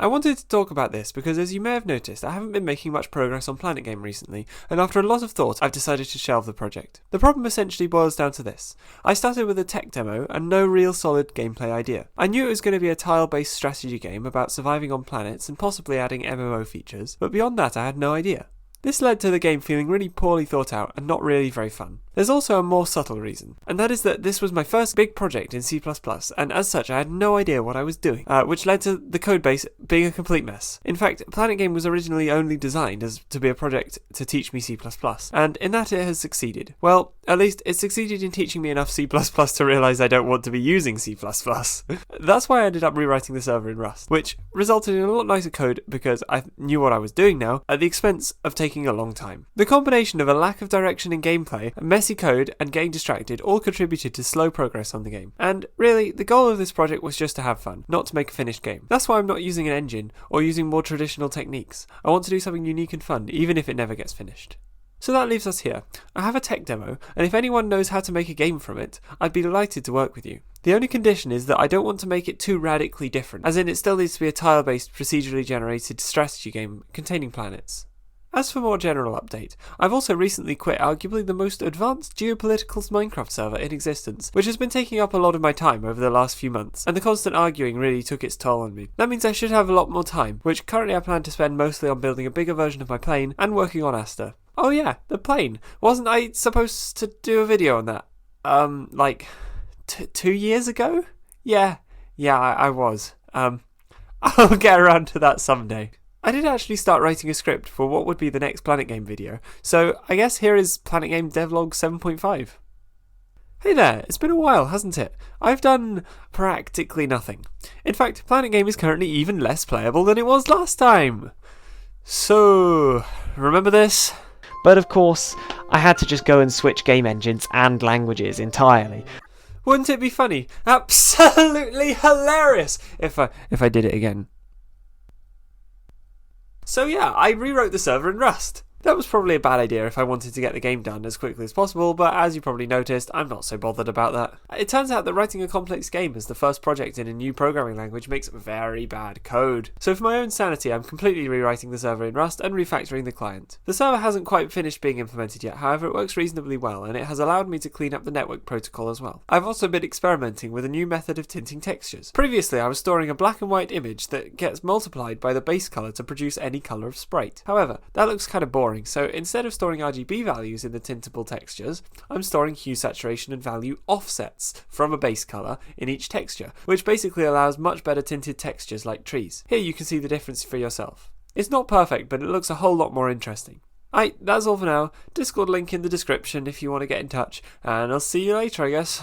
I wanted to talk about this because, as you may have noticed, I haven't been making much progress on Planet Game recently, and after a lot of thought, I've decided to shelve the project. The problem essentially boils down to this. I started with a tech demo and no real solid gameplay idea. I knew it was going to be a tile-based strategy game about surviving on planets and possibly adding MMO features, but beyond that I had no idea. This led to the game feeling really poorly thought out and not really very fun. There's also a more subtle reason, and that is that this was my first big project in C++, and as such I had no idea what I was doing, which led to the codebase being a complete mess. In fact, Planet Game was originally only designed as to be a project to teach me C++, and in that it has succeeded. Well, at least it succeeded in teaching me enough C++ to realise I don't want to be using C++. That's why I ended up rewriting the server in Rust, which resulted in a lot nicer code because I knew what I was doing now, at the expense of taking a long time. The combination of a lack of direction in gameplay, messy code, and getting distracted all contributed to slow progress on the game. And really, the goal of this project was just to have fun, not to make a finished game. That's why I'm not using an engine or using more traditional techniques. I want to do something unique and fun, even if it never gets finished. So that leaves us here. I have a tech demo, and if anyone knows how to make a game from it, I'd be delighted to work with you. The only condition is that I don't want to make it too radically different, as in it still needs to be a tile-based, procedurally generated strategy game containing planets. As for more general update, I've also recently quit arguably the most advanced geopolitical Minecraft server in existence, which has been taking up a lot of my time over the last few months, and the constant arguing really took its toll on me. That means I should have a lot more time, which currently I plan to spend mostly on building a bigger version of my plane and working on Asta. Oh yeah, the plane. Wasn't I supposed to do a video on that? 2 years ago? Yeah, I was. I'll get around to that someday. I did actually start writing a script for what would be the next Planet Game video, so I guess here is Planet Game Devlog 7.5. Hey there, it's been a while, hasn't it? I've done practically nothing. In fact, Planet Game is currently even less playable than it was last time. So, remember this? But of course, I had to just go and switch game engines and languages entirely. Wouldn't it be funny? Absolutely hilarious if I did it again. So yeah, I rewrote the server in Rust. That was probably a bad idea if I wanted to get the game done as quickly as possible, but as you probably noticed, I'm not so bothered about that. It turns out that writing a complex game as the first project in a new programming language makes very bad code. So for my own sanity, I'm completely rewriting the server in Rust and refactoring the client. The server hasn't quite finished being implemented yet, however it works reasonably well, and it has allowed me to clean up the network protocol as well. I've also been experimenting with a new method of tinting textures. Previously, I was storing a black and white image that gets multiplied by the base colour to produce any colour of sprite. However, that looks kind of boring, so instead of storing RGB values in the tintable textures, I'm storing hue, saturation and value offsets from a base colour in each texture, which basically allows much better tinted textures like trees. Here you can see the difference for yourself. It's not perfect, but it looks a whole lot more interesting. That's all for now. Discord link in the description if you want to get in touch, and I'll see you later, I guess.